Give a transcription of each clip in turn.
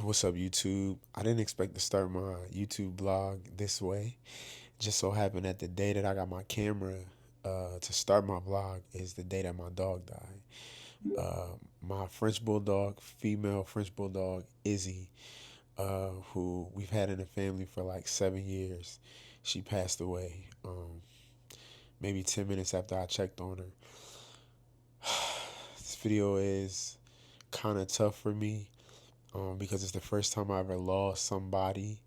What's up, YouTube? I didn't expect to start my YouTube blog this way. Just so happened that the day that I got my camera to start my vlog is the day that my dog died. My French Bulldog, female French Bulldog, Izzy, who we've had in the family for like 7 years, she passed away maybe 10 minutes after I checked on her. This video is kind of tough for me because it's the first time I ever lost somebody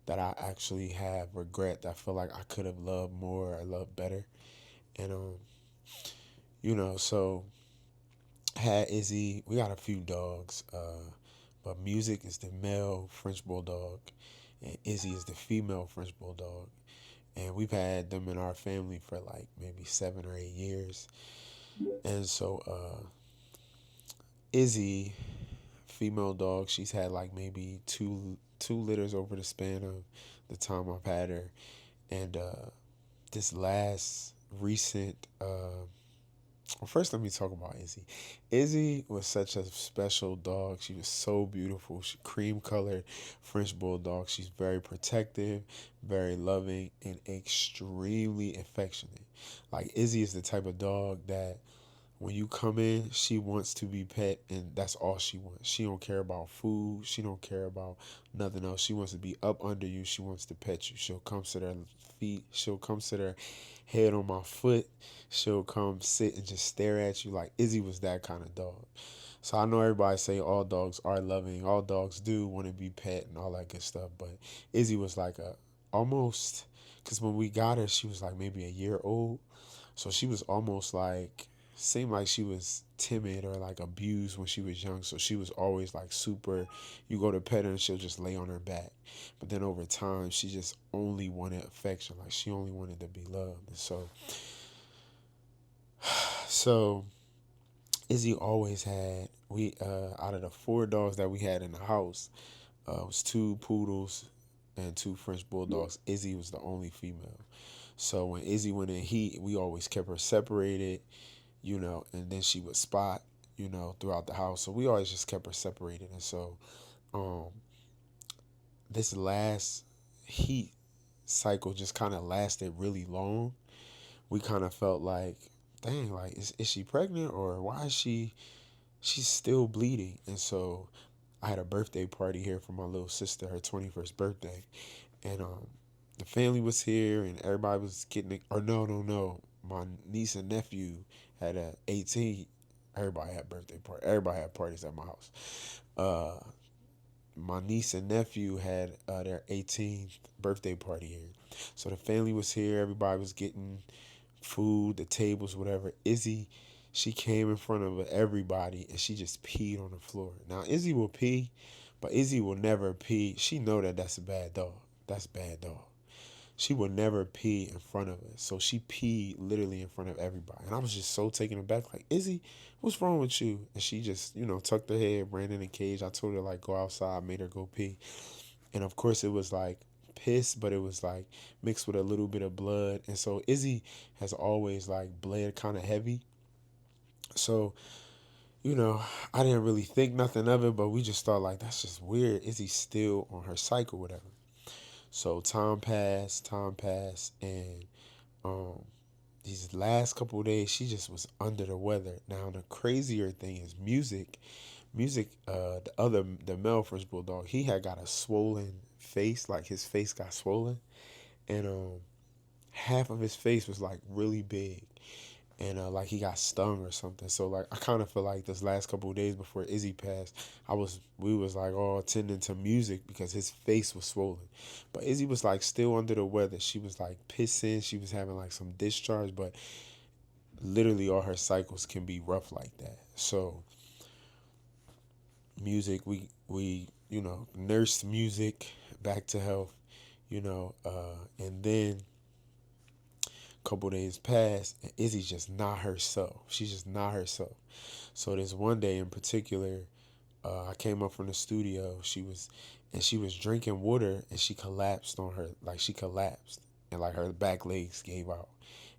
that I actually have regret. That I feel like I could have loved more or loved better. And so had Izzy. We got a few dogs, but Music is the male French Bulldog, and Izzy is the female French Bulldog. And we've had them in our family for like maybe 7 or 8 years. And so Izzy, female dog, she's had like maybe two litters over the span of the time I've had her. And this last recent well, first let me talk about Izzy. Izzy was such a special dog. She was so beautiful. She cream colored French bulldog. She's very protective, very loving, and extremely affectionate. Like Izzy is the type of dog that when you come in, she wants to be pet, and that's all she wants. She don't care about food. She don't care about nothing else. She wants to be up under you. She wants to pet you. She'll come sit her feet. She'll come sit her head on my foot. She'll come sit and just stare at you. Like Izzy was that kind of dog. So I know everybody say all dogs are loving. All dogs do want to be pet and all that good stuff. But Izzy was like a almost, because when we got her, she was like maybe a year old. So she was almost like, seemed like she was timid or like abused when she was young. So she was always like super, you go to pet her and she'll just lay on her back. But then over time, she just only wanted affection. Like she only wanted to be loved. And so Izzy always had, we out of the four dogs that we had in the house, it was two poodles and two French bulldogs. Izzy was the only female. So when Izzy went in heat, we always kept her separated, and then she would spot, throughout the house. So we always just kept her separated. And so um, this last heat cycle just kind of lasted really long. We kind of felt like, dang, like, is she pregnant or why is she's still bleeding? And so I had a birthday party here for my little sister, her 21st birthday. And the family was here and everybody was getting it. Or no. My niece and nephew had a 18. Everybody had birthday party. Everybody had parties at my house. Uh, my niece and nephew had their 18th birthday party here. So the family was here. Everybody was getting food, the tables, whatever. Izzy, she came in front of everybody and she just peed on the floor. Now Izzy will pee, but Izzy will never pee. She know that that's a bad dog. That's bad dog. She would never pee in front of us. So she peed literally in front of everybody. And I was just so taken aback, like, Izzy, what's wrong with you? And she just, tucked her head, ran in the cage. I told her, like, go outside, made her go pee. And of course, it was like piss, but it was like mixed with a little bit of blood. And so Izzy has always like bled kind of heavy. So, I didn't really think nothing of it, but we just thought, like, that's just weird. Izzy's still on her cycle, whatever. So time passed, and um, these last couple of days, she just was under the weather. Now the crazier thing is music. The male French bulldog, he had got a swollen face, like his face got swollen, and half of his face was like really big, and like he got stung or something. So like I kind of feel like this last couple of days before Izzy passed, we was like all attending to music because his face was swollen, but Izzy was like still under the weather. She was like pissing, she was having like some discharge, but literally all her cycles can be rough like that. So music, we nursed music back to health, and then a couple days passed, and Izzy's just not herself. She's just not herself. So this one day in particular, I came up from the studio. She was drinking water, and she collapsed on her. Like she collapsed, and like her back legs gave out,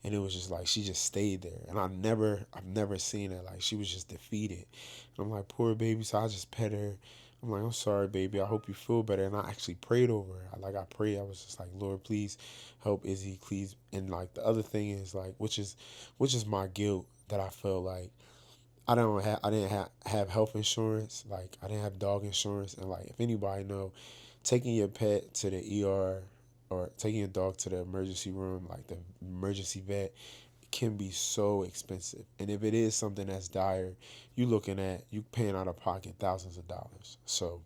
and it was just like she just stayed there. And I've never seen her like she was just defeated. And I'm like, poor baby. So I just pet her. I'm like, I'm sorry, baby. I hope you feel better. And I actually prayed over her. I prayed. I was just like, Lord, please help Izzy, please. And like the other thing is like, which is my guilt that I feel like I didn't have health insurance. Like I didn't have dog insurance. And like if anybody know, taking your pet to the ER or taking your dog to the emergency room, like the emergency vet, can be so expensive. And if it is something that's dire, you paying out of pocket thousands of dollars. So,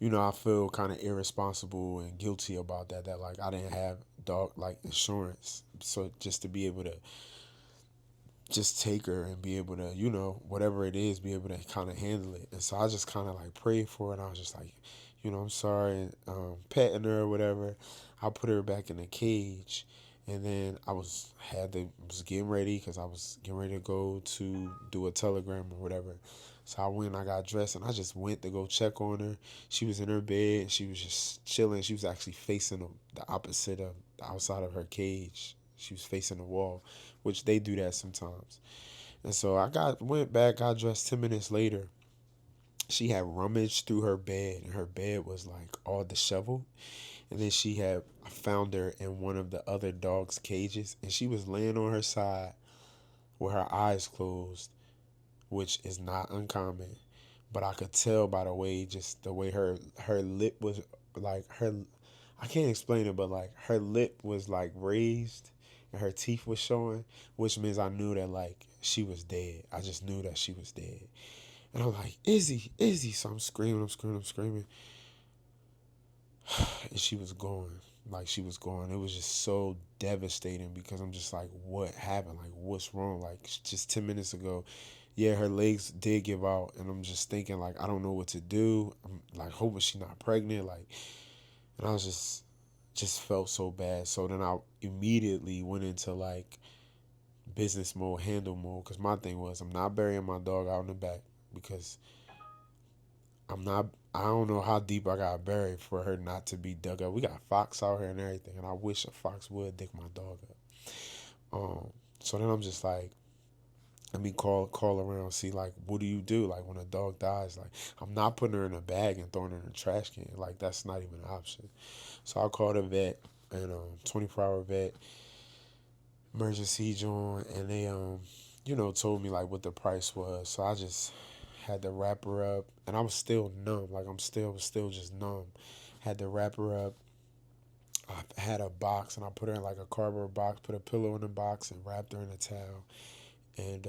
I feel kind of irresponsible and guilty about that. That like I didn't have dog like insurance. So just to be able to just take her and be able to, whatever it is, be able to kind of handle it. And so I just kind of like prayed for it. And I was just like, I'm sorry, petting her or whatever. I put her back in the cage, and then was getting ready because I was getting ready to go to do a telegram or whatever. So I went, I got dressed, and I just went to go check on her. She was in her bed. She was just chilling. She was actually facing the opposite of the outside of her cage. She was facing the wall, which they do that sometimes. And so went back, got dressed 10 minutes later. She had rummaged through her bed, and her bed was like all disheveled. And then I found her in one of the other dog's cages, and she was laying on her side with her eyes closed, which is not uncommon. But I could tell by just the way her lip was, like I can't explain it, but like her lip was like raised and her teeth was showing, which means I knew that like she was dead. I just knew that she was dead. And I'm like, Izzy, Izzy. So I'm screaming. And she was gone. Like she was gone. It was just so devastating because I'm just like, what happened? Like, what's wrong? Like, just 10 minutes ago, yeah, her legs did give out. And I'm just thinking, like, I don't know what to do. I'm like, hoping she's not pregnant. Like, and I was just felt so bad. So then I immediately went into like business mode, handle mode. Because my thing was, I'm not burying my dog out in the back because I'm not. I don't know how deep I got buried for her not to be dug up. We got fox out here and everything, and I wish a fox would dig my dog up. So then I'm just like, let me call around, see like what do you do like when a dog dies? Like I'm not putting her in a bag and throwing her in a trash can. Like that's not even an option. So I called a vet and 24-hour vet emergency joint, and they told me like what the price was. So I just had to wrap her up, and I was still numb. Like I'm still just numb. Had to wrap her up. I had a box, and I put her in like a cardboard box, put a pillow in the box, and wrapped her in a towel. And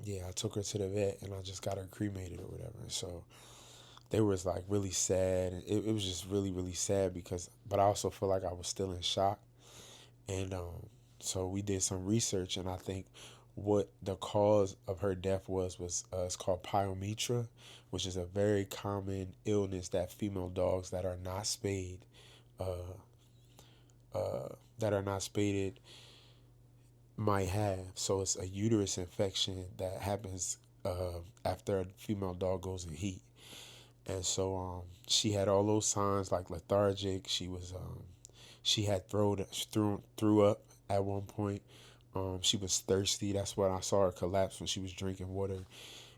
yeah, I took her to the vet, and I just got her cremated or whatever. So they was like really sad, and it was just really really sad but I also feel like I was still in shock. And so we did some research, and I think what the cause of her death was it's called Pyometra, which is a very common illness that female dogs uh, that are not spaded might have. So it's a uterus infection that happens after a female dog goes in heat. And so she had all those signs like lethargic. She had threw up at one point. She was thirsty. That's when I saw her collapse when she was drinking water.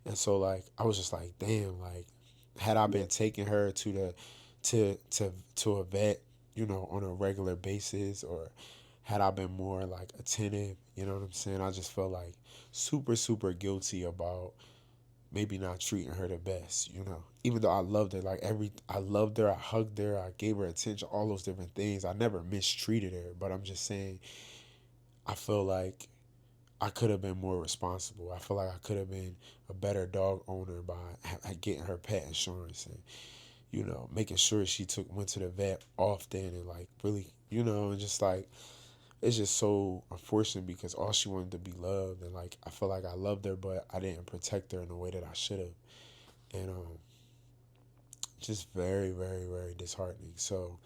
And so like I was just like, damn, like had I been taking her to a vet, on a regular basis, or had I been more like attentive, you know what I'm saying? I just felt like super, super guilty about maybe not treating her the best, Even though I loved her, I loved her, I hugged her, I gave her attention, all those different things. I never mistreated her, but I'm just saying, I feel like I could have been more responsible. I feel like I could have been a better dog owner by getting her pet insurance and making sure she went to the vet often and like really, and just like it's just so unfortunate because all she wanted to be loved, and like I feel like I loved her, but I didn't protect her in the way that I should have. And just very, very, very disheartening. So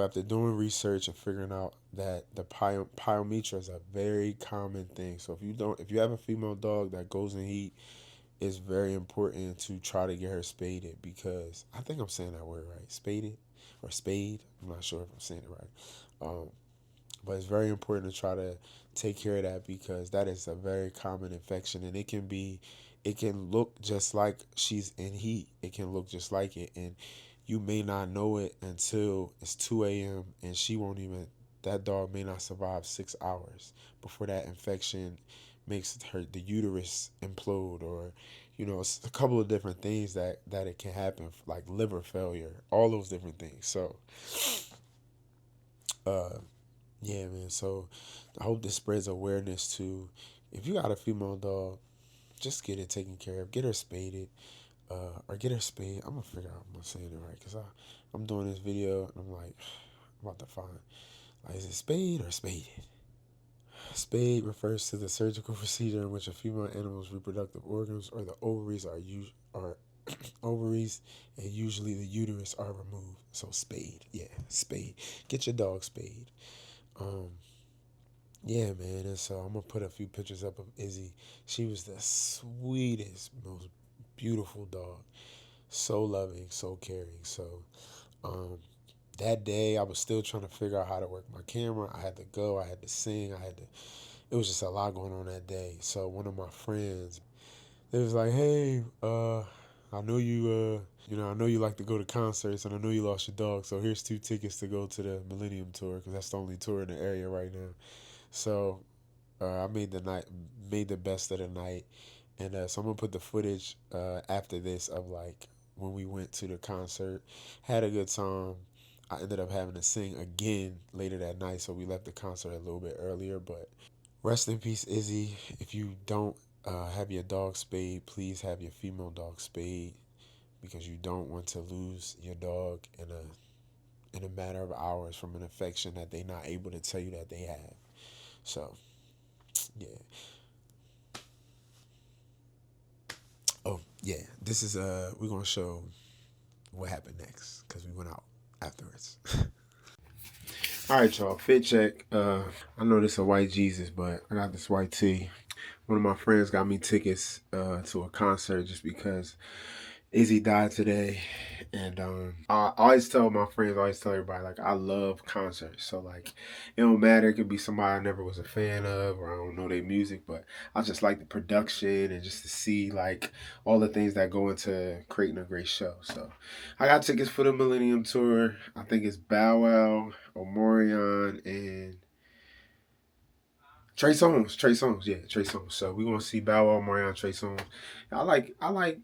after doing research and figuring out that the pyometra is a very common thing. So if you have a female dog that goes in heat, it's very important to try to get her spaded, because I think I'm saying that word right, spaded or spade. I'm not sure if I'm saying it right. But it's very important to try to take care of that because that is a very common infection, and it can look just like she's in heat. It can look just like it, and you may not know it until it's 2 a.m. and she won't even. That dog may not survive 6 hours before that infection makes the uterus implode, or it's a couple of different things that it can happen, like liver failure, all those different things. So, uh, yeah, man. So I hope this spreads awareness to, if you got a female dog, just get it taken care of. Get her spaded, or get her spayed. I'm gonna figure out if I'm saying it right because I'm doing this video and I'm like, I'm about to find, like, is it spayed or spaded? Spade refers to the surgical procedure in which a female animal's reproductive organs or the are ovaries and usually the uterus are removed. So spade, yeah, spade. Get your dog spayed. Um, yeah, man. And so I'm gonna put a few pictures up of Izzy. She was the sweetest, most beautiful dog. So loving, so caring. So um, that day, I was still trying to figure out how to work my camera. I had to go. I had to sing. I had to. It was just a lot going on that day. So one of my friends, they was like, "Hey, I know I know you like to go to concerts, and I know you lost your dog. So here's 2 tickets to go to the Millennium Tour because that's the only tour in the area right now." So I made the best of the night, and so I'm gonna put the footage after this of like when we went to the concert, had a good time. I ended up having to sing again later that night, so we left the concert a little bit earlier. But rest in peace, Izzy. If you don't have your dog spayed, please have your female dog spayed because you don't want to lose your dog in a matter of hours from an infection that they're not able to tell you that they have. So yeah. Oh yeah. This is we're gonna show what happened next because we went out afterwards. All right, y'all. Fit check. I know this is a white Jesus, but I got this white tee. One of my friends got me tickets to a concert just because Izzy died today, and I always tell my friends, I always tell everybody, like, I love concerts. So like, it don't matter. It could be somebody I never was a fan of, or I don't know their music, but I just like the production and just to see like all the things that go into creating a great show. So I got tickets for the Millennium Tour. I think it's Bow Wow, Omarion, and Trey Songz. Trey Songz, yeah, Trey Songz. So we gonna see Bow Wow, Omarion, Trey Songz. I like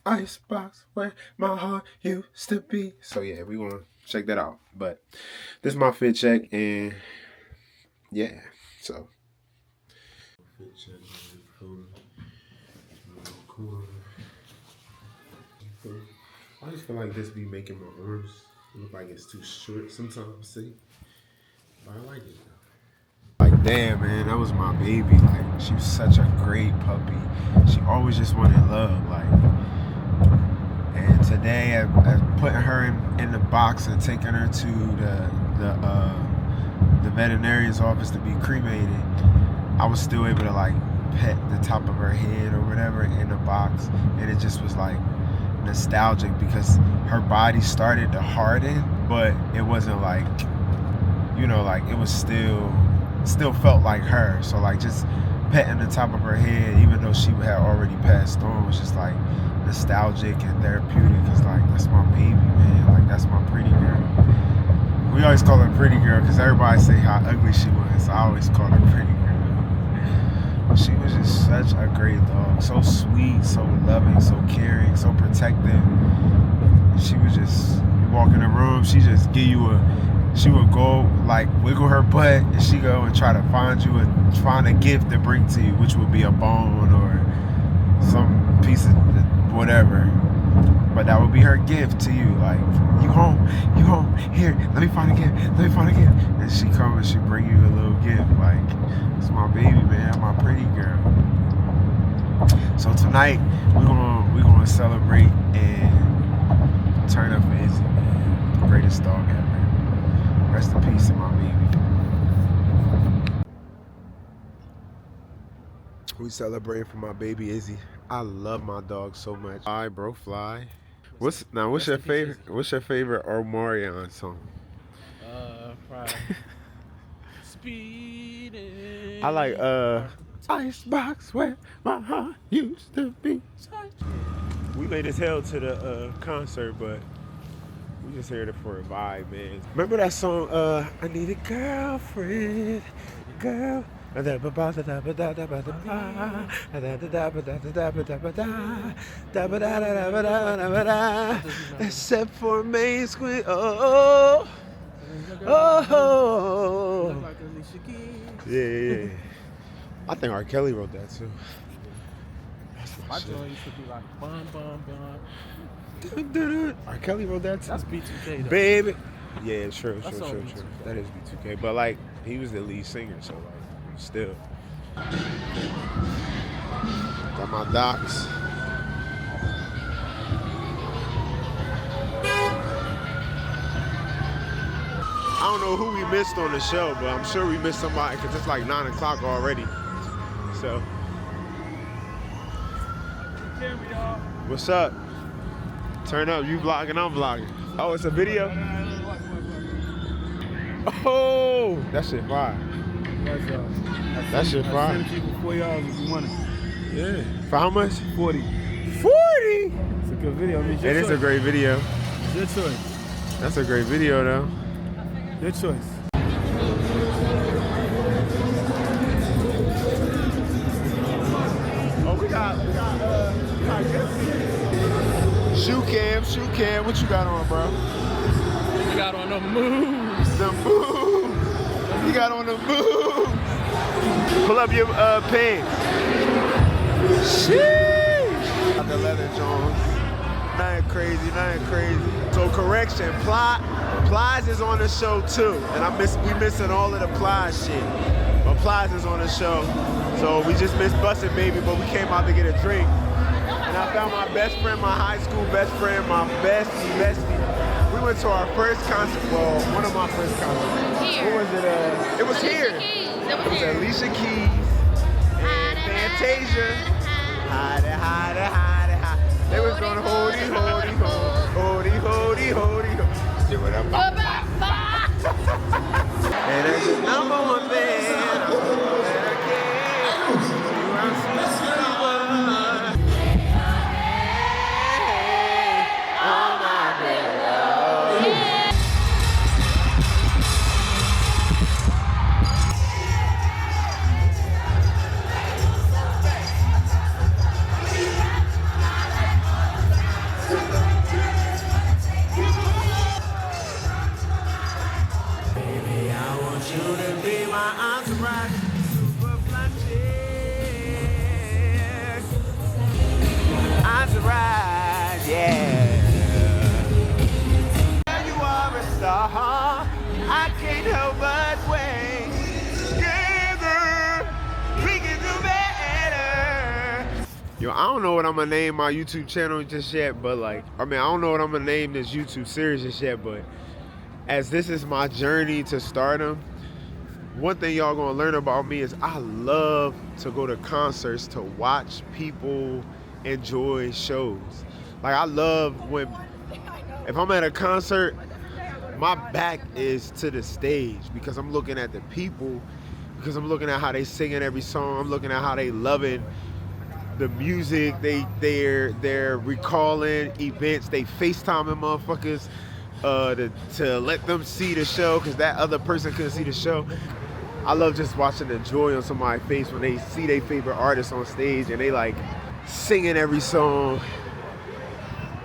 Icebox where my heart used to be. So yeah, we gonna check that out. But this is my fit check, and yeah, so. Fit check, I just feel like this be making my arms look like it's too short sometimes. See, but I like it. Like, damn, man, that was my baby. Like, she was such a great puppy. She always just wanted love. Like, and today, as putting her in the box and taking her to the veterinarian's office to be cremated, I was still able to like pet the top of her head or whatever in the box, and it just was like nostalgic because her body started to harden, but it wasn't like, like it was still felt like her. So like just petting the top of her head, even though she had already passed on, was just like nostalgic and therapeutic. Cause like that's my baby, man. Like that's my pretty girl. We always call her pretty girl because everybody say how ugly she was. So I always call her pretty girl. She was just such a great dog. So sweet, so loving, so caring, so protective. She was just, you walk in the room, she just give you she would go like wiggle her butt and she go and try to find a gift to bring to you, which would be a bone or some piece of whatever. But that would be her gift to you. Like, you home, here, let me find a gift. And she come and she bring you a little gift. Like, it's my baby, man, my pretty girl. So tonight we're gonna celebrate and turn up for Izzy, man. The greatest dog ever. Rest in peace to my baby. We celebrating for my baby Izzy. I love my dog so much. Fly, bro, fly. What's your favorite? What's your favorite Omarion song? Probably beating. I like Icebox where my heart used to be. We late as hell to the concert, but we just heard it for a vibe, man. Remember that song, I Need a Girlfriend, girl. Except for Main Square. Oh, oh. Yeah. I think R. Kelly wrote that too. My joint used to be like bum bum bum. R. Kelly wrote that too. That's B2K though. Baby. Yeah, true. That's all B2K. That is B2K. But like, he was the lead singer, so like, still. Got my docs. I don't know who we missed on the show, but I'm sure we missed somebody because it's like 9 o'clock already. So. What's up? Turn up, you vlogging, I'm vlogging. Oh, it's a video? Oh, that shit fire. That shit fire. I sent you for $40 if you want it. Yeah. For how much? 40. 40? It's a good video. I mean, It is a great video. It's your choice. That's a great video though. Your choice. Oh, we got Shoe cam, what you got on, bro? We got on the moves. The move. You got on the move. Pull up your pants. Sheesh. Got the leather Jones. Nothing crazy. So correction, Plies is on the show too. And we missing all of the Plies shit. But Plies is on the show. So we just missed Bussin' Baby, but we came out to get a drink. And I found my best friend, my high school best friend, my bestie. We went to our first concert, well, one of my first concerts. Here. What was it? It was Alicia here. Keys. It was It was here. Alicia Keys and Fantasia. Hide it. They was going hold it. Give it up. And that's the number one thing that I can't. I can't help but wait. Together, we can do better. Yo, I don't know what I'm gonna name my YouTube channel just yet, but I don't know what I'm gonna name this YouTube series just yet, but as this is my journey to stardom, one thing y'all gonna learn about me is I love to go to concerts to watch people enjoy shows. Like, I love if I'm at a concert, my back is to the stage because I'm looking at the people, because I'm looking at how they singing every song, I'm looking at how they loving the music, they're recalling events, they FaceTiming motherfuckers to let them see the show because that other person couldn't see the show. I love just watching the joy on somebody's face when they see their favorite artist on stage and they like singing every song.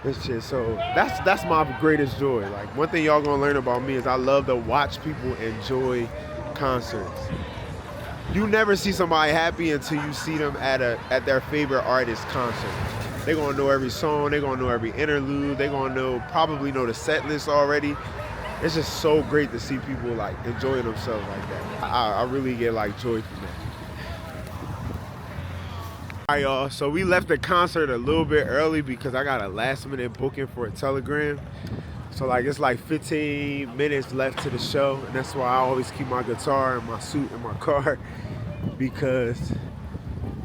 This shit, so that's my greatest joy. Like, one thing y'all gonna learn about me is I love to watch people enjoy concerts. You never see somebody happy until you see them at their favorite artist concert. They're gonna know every song, they're gonna know every interlude, they're gonna probably know the set list already. It's just so great to see people like enjoying themselves like that. I really get like joy from that. All right, y'all, so we left the concert a little bit early because I got a last minute booking for a telegram. So like it's like 15 minutes left to the show, and that's why I always keep my guitar and my suit in my car because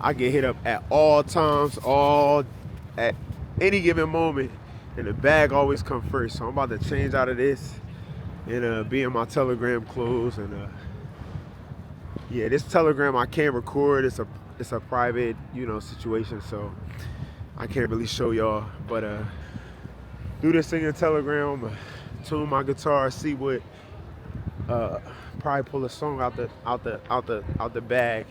I get hit up at all times, at any given moment, and the bag always comes first. So I'm about to change out of this and be in my telegram clothes and Yeah, this Telegram I can't record. It's a private, situation, so I can't really show y'all. But do this thing in Telegram. Tune my guitar. See what. Probably pull a song out the bag.